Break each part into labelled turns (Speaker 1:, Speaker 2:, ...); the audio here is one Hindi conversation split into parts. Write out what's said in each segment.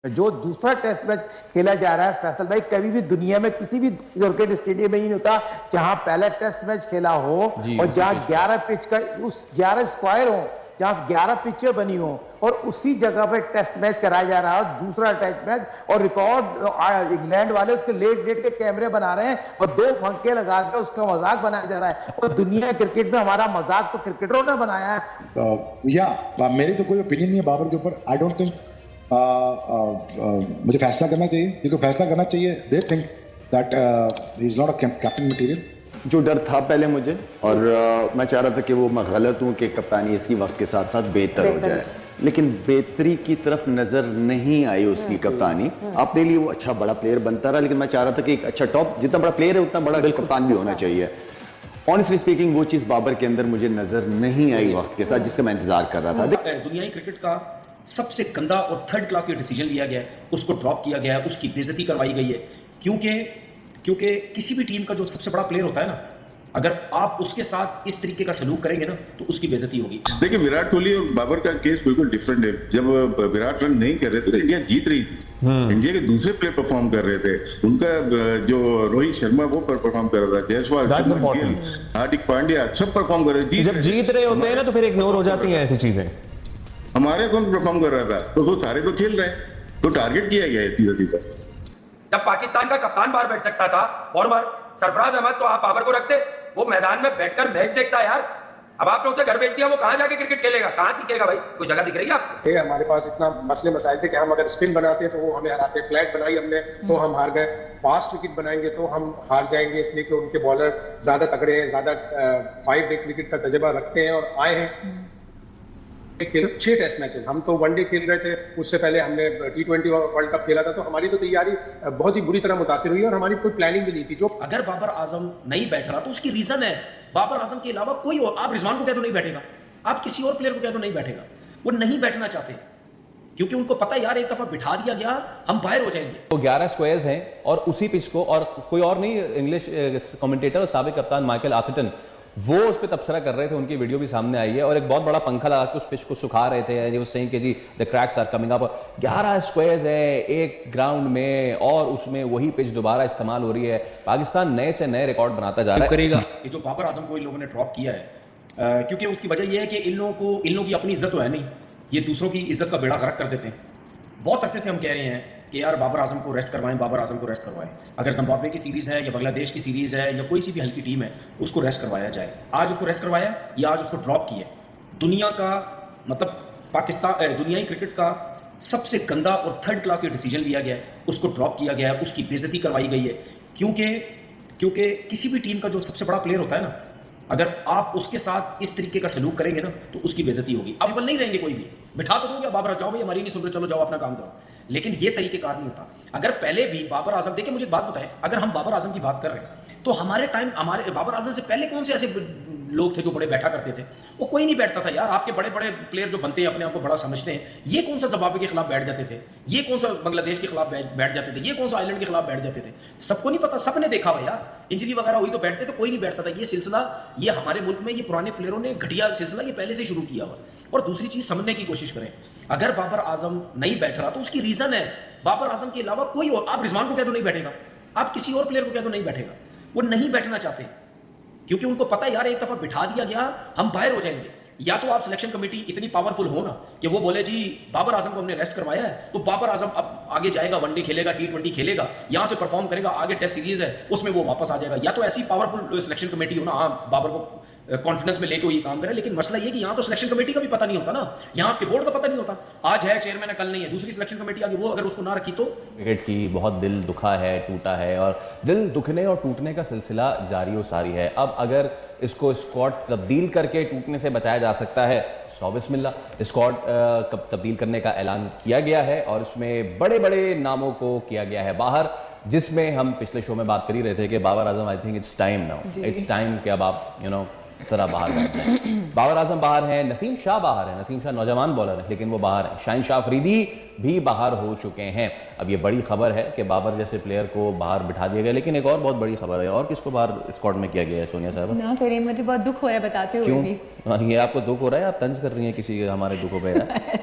Speaker 1: जो दूसरा टेस्ट मैच खेला जा रहा है फैसल भाई, कभी भी दुनिया में किसी भी क्रिकेट स्टेडियम में नहीं होता जहां पहला टेस्ट मैच खेला हो और जहां 11 पिच का उस 11 स्क्वायर हो, जहां 11 पिचें बनी हो और उसी जगह पे टेस्ट मैच कराया जा रहा है दूसरा टेस्ट मैच। और रिकॉर्ड इंग्लैंड वाले उसके लेट लेट के कैमरे बना रहे हैं और 2 पंखे लगा के उसका मजाक बनाया जा रहा है। और दुनिया क्रिकेट में हमारा मजाक तो क्रिकेटरों ने बनाया है।
Speaker 2: मेरी तो कोई ओपिनियन नहीं है बाबर के ऊपर। आई डोंट थिंक मुझे फैसला करना चाहिए, क्योंकि फैसला करना चाहिए। They think that he is not a captain material.
Speaker 3: जो डर था पहले मुझे, और मैं चाह रहा था कि वो मैं गलत हूँ कि कप्तानी इसकी वक्त के साथ साथ बेहतर हो जाए, लेकिन बेहतरी की तरफ नजर नहीं आई उसकी कप्तानी। अपने लिए वो अच्छा बड़ा प्लेयर बनता रहा, लेकिन मैं चाह रहा था कि एक अच्छा टॉप, जितना बड़ा प्लेयर है उतना बड़ा कप्तान भी होना चाहिए। ऑनेस्टली स्पीकिंग वो चीज बाबर के अंदर मुझे नजर नहीं आई वक्त के साथ, जिसका मैं इंतजार कर रहा था।
Speaker 4: दुनियाई क्रिकेट का सबसे गंदा और थर्ड क्लास का डिसीजन लिया गया है, उसको ड्रॉप किया गया है, उसकी बेइज्जती करवाई गई है। क्योंकि किसी भी टीम का जो सबसे बड़ा प्लेयर होता है ना, अगर आप उसके साथ इस तरीके का सलूक करेंगे ना तो उसकी बेइज्जती होगी।
Speaker 5: देखिए, विराट कोहली और बाबर का केस बिल्कुल डिफरेंट है। जब विराट रन नहीं कर रहे थे तो इंडिया जीत रही थी। इंडिया के दूसरे प्लेयर परफॉर्म कर रहे थे। उनका जो रोहित शर्मा वो परफॉर्म कर रहा था, जायसवाल, हार्दिक पांड्या सब परफॉर्म कर रहे थे।
Speaker 6: जब जीत रहे होते हैं ना तो फिर इग्नोर हो जाती हैं ऐसी चीजें।
Speaker 5: हमारे कौन परफॉर्म कर रहा था? तो वो सारे तो खेल रहे हैं, तो टारगेट किया गया है धीरे।
Speaker 7: जब पाकिस्तान का कप्तान बाहर बैठ सकता था फॉर्मर सरफराज अहमद, तो आप बाबर को रखते, वो मैदान में बैठकर मैच देखता यार। अब आपने उसे घर भेज दिया, वो कहां जाके क्रिकेट खेलेगा, कहां सीखेगा भाई? कोई जगह दिख रही है आपको?
Speaker 8: हमारे पास इतना मसले मसाइल थे कि हम अगर स्पिन बनाते तो वो हमें हराते, फ्लैट बनाई हमने तो हम हार गए, फास्ट विकेट बनाएंगे तो हम हार जाएंगे, इसलिए कि उनके बॉलर ज्यादा तगड़े हैं, ज्यादा 5 डे क्रिकेट का तजुर्बा रखते हैं और आए हैं। 6 टेस्ट मैच, हम तो वनडे खेल रहे थे, उससे पहले हमने T20 वर्ल्ड कप खेला था, तो हमारी तो तैयारी बहुत ही बुरी तरह मुतासिर हुई और हमारी कोई प्लानिंग भी नहीं थी। जो
Speaker 4: अगर बाबर आजम नहीं बैठ रहा तो उसकी रीजन है, बाबर आजम के अलावा कोई और, आप रिजवान को कह तो नहीं बैठेगा, आप किसी और प्लेयर को कह तो नहीं बैठेगा, वो नहीं बैठना चाहते क्योंकि उनको पता है यार एक दफा बिठा दिया गया हम बाहर हो जाएंगे।
Speaker 6: तो 11 स्क्वायर्स हैं और उसी पिच को, और कोई और नहीं, इंग्लिश कमेंटेटर और साबिक कप्तान माइकल आथरटन वो उस पर तबसरा कर रहे थे, उनकी वीडियो भी सामने आई है, और एक बहुत बड़ा पंखा लगा के उस पिच को सुखा रहे थे। वो सही कि जी the cracks are coming up. 11 squares है एक ग्राउंड में और उसमें वही पिच दोबारा इस्तेमाल हो रही है। पाकिस्तान नए से नए रिकॉर्ड बनाता जा रहा है।
Speaker 4: ये जो बाबर आजम को इन लोगों ने ड्रॉप किया है, क्योंकि उसकी वजह यह है कि इन लोगों की अपनी इज्जत तो है नहीं, ये दूसरों की इज्जत का बेड़ा गर्क कर देते हैं। बहुत अरसे से हम कह रहे हैं कि यार बाबर आजम को रेस्ट करवाएं, बाबर आजम को रेस्ट करवाएं। अगर जिम्बाब्वे की सीरीज है या बांग्लादेश की सीरीज है या कोई सी भी हल्की टीम है, उसको रेस्ट करवाया जाए। आज उसको रेस्ट करवाया या आज उसको ड्रॉप किया। दुनिया का मतलब दुनियाई क्रिकेट का सबसे गंदा और थर्ड क्लास का डिसीजन लिया गया है, उसको ड्रॉप किया गया है, उसकी बेइज्जती करवाई गई है। क्योंकि किसी भी टीम का जो सबसे बड़ा प्लेयर होता है ना, अगर आप उसके साथ इस तरीके का सलूक करेंगे ना तो उसकी बेइज्जती होगी। अब नहीं रहेंगे कोई भी, बिठा तो दोगे बाबर, जाओ भाई हमारी नहीं सुन रहे, चलो जाओ अपना काम करो, लेकिन ये तरीकेकार नहीं होता। अगर पहले भी बाबर आजम, देखिए मुझे एक बात बताएं, अगर हम बाबर आजम की बात कर रहे हैं तो हमारे बाबर आजम से पहले कौन से ऐसे लोग थे जो बड़े बैठा करते थे? वो कोई नहीं बैठता था यार। आपके बड़े बड़े प्लेयर जो बनते हैं अपने आप को बड़ा समझते हैं, ये कौन सा जिम्बाब्वे के खिलाफ बैठ जाते थे, ये कौन सा बांग्लादेश के खिलाफ बैठ जाते थे, ये कौन सा आइलैंड के खिलाफ बैठ जाते थे? सबको नहीं पता, सबने देखा हुआ यार, इंजरी वगैरह हुई तो बैठते थे, कोई नहीं बैठता था। ये सिलसिला ये हमारे मुल्क में ये पुराने प्लेयरों ने घटिया सिलसिला ये पहले से शुरू किया हुआ। और दूसरी चीज समझने की कोशिश करें, अगर बाबर आजम नहीं बैठ रहा तो उसकी रीजन है, बाबर आजम के अलावा कोई और, आप रिजवान को कह तो नहीं बैठेगा, आप किसी और प्लेयर को कह तो नहीं बैठेगा, वो नहीं बैठना चाहते क्योंकि उनको पता है यार एक दफा बिठा दिया गया हम बाहर हो जाएंगे। या तो आप सिलेक्शन कमेटी इतनी पावरफुल हो ना कि वो बोले जी बाबर आजम को हमने रेस्ट करवाया है तो बाबर आजम अब आगे जाएगा, वनडे खेलेगा, T20 खेलेगा, यहां से परफॉर्म करेगा, आगे टेस्ट सीरीज है उसमें वो वापस आ जाएगा। या तो ऐसी पावरफुल सिलेक्शन कमेटी हो ना, हाँ बाबर को कॉन्फिडेंस में लेके ये काम करे। लेकिन मसला ये कि यहाँ तो सिलेक्शन कमेटी का भी पता नहीं होता ना, यहाँ आपके बोर्ड का पता नहीं होता, आज है चेयरमैन है कल नहीं है, दूसरी सिलेक्शन कमेटी आगे, वो अगर उसको ना रखी तो।
Speaker 6: क्रिकेट की बहुत दिल दुखा है, टूटा है, और दिल दुखने और टूटने का सिलसिला जारी व सारी है। अब अगर इसको स्क्वाड तब्दील करके टूटने से बचाया जा सकता है, सौ बिस्मिल्लाह। स्क्वाड तब्दील करने का ऐलान किया गया है और उसमें बड़े बड़े नामों को किया गया है बाहर, जिसमें हम पिछले शो में बात कर ही रहे थे कि Babar Azam, I think it's time now, it's time कि अब आप तरह बाहर बैठ जाए। बाबर आजम बाहर है, नसीम शाह बाहर है, नसीम शाह नौजवान बॉलर है लेकिन वो बाहर है, शाहीन शाह अफरीदी भी बाहर हो चुके हैं। अब ये बड़ी खबर है कि बाबर जैसे प्लेयर को बाहर बिठा दिया गया, लेकिन एक और बहुत बड़ी खबर है, और किसको बाहर स्क्वाड में किया गया है सोनिया साहब?
Speaker 9: ना करिए, मुझे बहुत दुख हो रहा है बताते हुए भी।
Speaker 6: ये आपको दुख हो रहा है, आप तंज कर रही हैं किसी हमारे दुखों पे?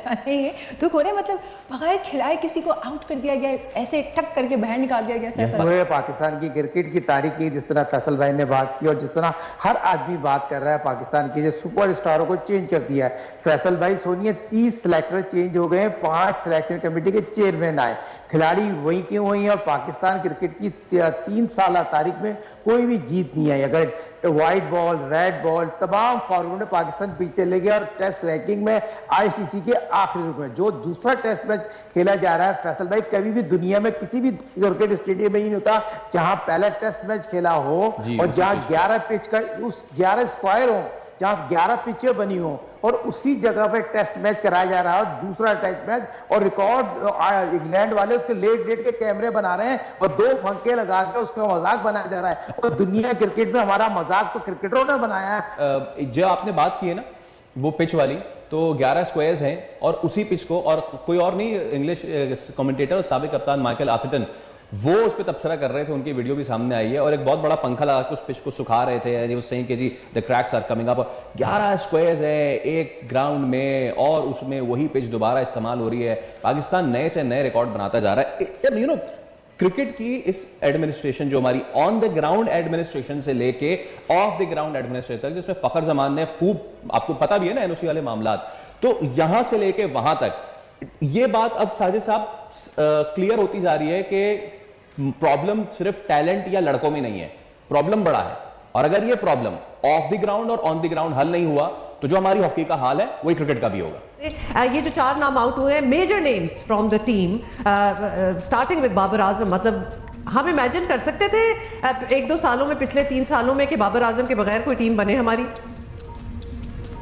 Speaker 9: जाने ही दुख हो रहे हैं, मतलब बगैर खिलाए किसी को आउट कर दिया गया, ऐसे टक करके बाहर निकाल दिया गया।
Speaker 1: वो है पाकिस्तान की क्रिकेट की तारीख की, जिस तरह फैसल भाई ने बात की और जिस तरह हर आदमी बात कर रहा है पाकिस्तान के जो सुपर स्टारों को चेंज कर दिया है। फैसल भाई सोनिए 30 सिलेक्टर चेंज हो गए, 5 सिलेक्शन कमेटी के चेयरमैन आए, खिलाड़ी वही के वही हैं और पाकिस्तान क्रिकेट की 3 साल तारीख में कोई भी जीत नहीं आई। अगर व्हाइट बॉल, रेड बॉल, तमाम फॉर्मेट में पाकिस्तान पीछे ले गया और टेस्ट रैंकिंग में आईसीसी के आखिरी रूप में जो दूसरा टेस्ट मैच खेला जा रहा है। फैसल भाई कभी भी दुनिया में किसी भी क्रिकेट स्टेडियम में नहीं होता जहां पहला टेस्ट मैच खेला हो और जहां 11 पिच का उस 11 स्क्वायर हो, जहां 11 पिचें बनी हो और उसी जगह पे टेस्ट मैच कराया जा रहा है, दूसरा टेस्ट मैच, और रिकॉर्ड इंग्लैंड वाले उसके लेट डेट के कैमरे बना रहे हैं और 2 फंके लगा के उसका मजाक बनाया जा रहा है। और दुनिया क्रिकेट में हमारा मजाक तो क्रिकेटरों ने बनाया है।
Speaker 6: जो आपने बात की है ना वो पिच वाली, तो 11 स्क्वायर्स हैं और उसी पिच को, और कोई और नहीं, इंग्लिश कमेंटेटर साबिक कप्तान माइकल आथरटन वो उस पर तबसरा कर रहे थे, उनकी वीडियो भी सामने आई है और एक बहुत बड़ा पंखा लगा के उस पिच को सुखा रहे थे। वो सही कि जी the cracks are coming up. 11 squares है एक ग्राउंड में और उसमें वही पिच दोबारा इस्तेमाल हो रही है। पाकिस्तान नए से नए रिकॉर्ड बनाता जा रहा है। यू नो क्रिकेट की इस एडमिनिस्ट्रेशन जो हमारी ऑन द ग्राउंड एडमिनिस्ट्रेशन से लेके ऑफ द ग्राउंड एडमिनिस्ट्रेशन तक, जिसमें फखर जमान ने खूब, आपको पता भी है ना एनओसी वाले मामला, तो यहां से लेके वहां तक ये बात अब साजिद साहब क्लियर होती जा रही है कि प्रॉब्लम सिर्फ टैलेंट या लड़कों में नहीं है, प्रॉब्लम बड़ा है। और अगर ये प्रॉब्लम ऑफ द ग्राउंड और ऑन द ग्राउंड हल नहीं हुआ तो जो हमारी हॉकी का हाल है वही क्रिकेट का भी होगा।
Speaker 10: ये जो 4 नाम आउट हुए हैं, major names from the team, starting with Babar Azam, मतलब हम इमेजिन कर सकते थे 1-2 सालों में, पिछले 3 सालों में, कि बाबर आजम के बगैर कोई टीम बने हमारी?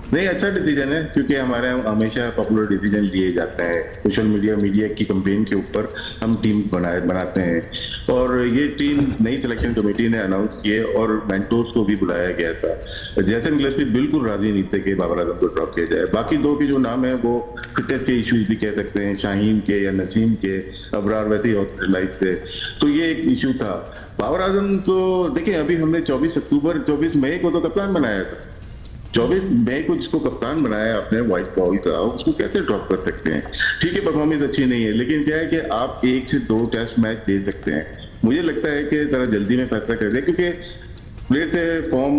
Speaker 5: नहीं, अच्छा डिसीजन है क्योंकि हमारे हमेशा पॉपुलर डिसीजन लिए जाते हैं। सोशल मीडिया की कंपेन के ऊपर हम टीम बनाते हैं और ये टीम नई सिलेक्शन कमेटी ने अनाउंस किए और मेंटोर्स को भी बुलाया गया था। जैसन गिलेस्पी बिल्कुल राजी नहीं थे कि बाबर आजम को ड्रॉप किया जाए। बाकी 2 के जो नाम है वो फिटनेस के इश्यूज भी कह सकते हैं, शाहीन के या नसीम के, अबरार वैसे ही हॉस्पिटलाइज थे, तो ये एक इशू था। बाबर आजम को देखिए, अभी हमने 24 मई को तो कप्तान बनाया था। 24 मई को जिसको कप्तान बनाया आपने व्हाइट बॉल का, उसको कैसे ड्रॉप कर सकते हैं? ठीक है, परफॉर्मेंस अच्छी नहीं है, लेकिन क्या है कि आप 1 से 2 टेस्ट मैच दे सकते हैं। मुझे लगता है कि जरा जल्दी में फैसला कर दें क्योंकि प्लेयर से फॉर्म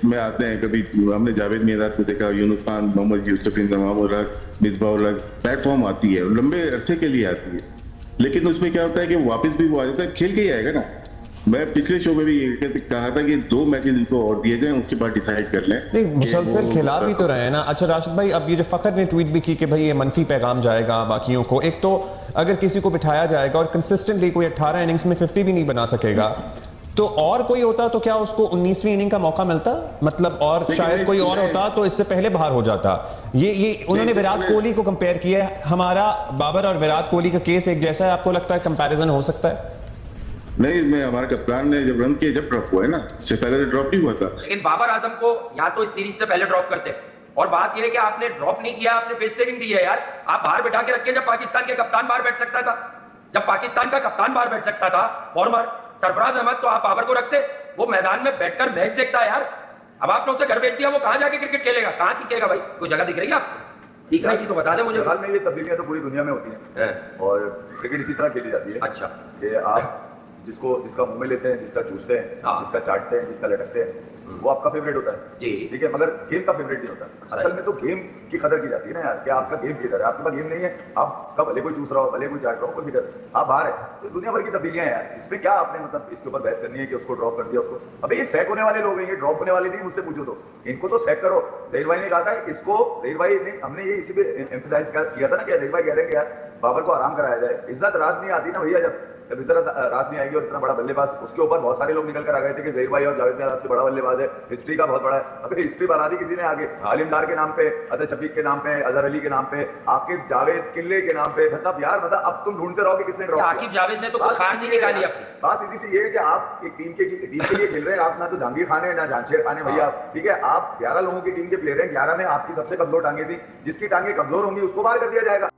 Speaker 5: में आते हैं। कभी हमने जावेद मियादाद को देखा, यूनुस खान, मोहम्मद यूसुफ, इंजमाम उल हक, मिसबाह उल हक, प्लेटफॉर्म आती है, लंबे अरसे के लिए आती है, लेकिन उसमें क्या होता है कि वापस भी वो आ जाता है, खेल के ही आएगा ना। मैं पिछले शो में भी कहा था कि 2 मैचेस इनको और दिए जाएं, उसके बाद डिसाइड कर लें।
Speaker 11: नहीं, मुसलसल खिला भी तो रहे हैं ना। अच्छा राशिद भाई, अब ये जो फखर ने ट्वीट भी की कि भाई ये मनफी पैगाम जाएगा बाकियों को, एक तो अगर किसी को बिठाया जाएगा और कंसिस्टेंटली कोई 18 इनिंग्स में 50 भी नहीं बना सकेगा, तो और कोई होता तो क्या उसको 19वीं इनिंग का मौका मिलता? मतलब और शायद कोई और होता तो इससे पहले बाहर हो जाता। ये उन्होंने विराट कोहली को कंपेयर किया है। हमारा बाबर और विराट कोहली का केस एक जैसा है, आपको लगता है कंपैरिजन हो सकता है?
Speaker 5: नहीं, मैं हमारे कप्तान ने जब रन किए, जब ड्रॉप हुआ है ना, इससे पहले ड्रॉप नहीं हुआ था।
Speaker 7: लेकिन बाबर आजम को या तो इस सीरीज से पहले ड्रॉप करते, और बात यह है कि आपने ड्रॉप नहीं किया, आपने फेस सेविंग दी है यार। आप बाहर बैठा के रखे जब पाकिस्तान के कप्तान बाहर बैठ सकता था, जब पाकिस्तान का कप्तान बाहर बैठ सकता था फॉर्मर सरफराज अहमद, तो आप बाबर को रखते, वो मैदान में बैठकर मैच देखता है यार। अब आपने उसे घर भेज दिया, वो कहां जाके क्रिकेट खेलेगा, कहां सीखेगा भाई? कोई जगह दिख रही है आपको सीखने की? तो बता दें मुझे।
Speaker 12: हाल में ये तब्दीलियां तो पूरी दुनिया में होती हैं और क्रिकेट इसी तरह खेली जाती है।
Speaker 7: अच्छा,
Speaker 12: कि आप जिसका मुंह में लेते हैं, जिसका चूसते हैं, जिसका चाटते हैं, जिसका लटकते हैं, वो आपका फेवरेट होता है
Speaker 7: जी,
Speaker 12: ठीक है, मगर गेम का फेवरेट नहीं होता। असल में तो गेम की कदर की जाती है ना यार, कि आपका गेम किधर है। आपके पास गेम नहीं है, आप भले कोई चूस रहा हो, भले कोई चाट रहा हो, कोई फिक्र, आप बाहर है। तो दुनिया भर की तब्दीलियां हैं यार, इसमें क्या आपने मतलब इसके ऊपर बहस करनी है कि उसको ड्रॉप कर दिया उसको? अबे ये सैक होने वाले लोग हैं, ये ड्रॉप होने वाले नहीं। मुझसे पूछो तो इनको तो सैक करो। जहीर भाई ने कहा था इसको, जहीर भाई ने, हमने ये इसी पे एम्फसाइज किया था ना कि जहीर भाई कह रहे हैं कि यार बाबर को आराम कराया जाए। इज्जत राज नहीं आती ना भैया, जब इज्जत राज नहीं आएगी और इतना बड़ा बल्लेबाज, उसके ऊपर बहुत सारे लोग निकल कर आ गए थे कि जहीर भाई और जावेद मियादाद से बड़ा बल्लेबाज है, हिस्ट्री का बहुत बड़ा है। अबे हिस्ट्री बना दी किसी ने आगे, आलिम डार के नाम पे, असद शफीक के नाम पे, अजहर अली के नाम पे, आकिब जावेद किले के नाम पे। मतलब यार, मतलब अब तुम ढूंढते रहो कि किसने ड्रॉप किया।
Speaker 7: आकिब जावेद ने तो कुछ खार नहीं निकाली अपनी।
Speaker 12: बात सीधी सी ये है कि आप एक टीम के लिए खेल रहे हैं, आप ना तो जहांगीर खान है ना जानशेर खान है भैया, ठीक है। आप 11 लोगों की टीम के प्लेयर हैं, 11 में आपकी सबसे कमजोर टांगे थी, जिसकी टांगे कमजोर होंगी उसको बाहर कर दिया जाएगा।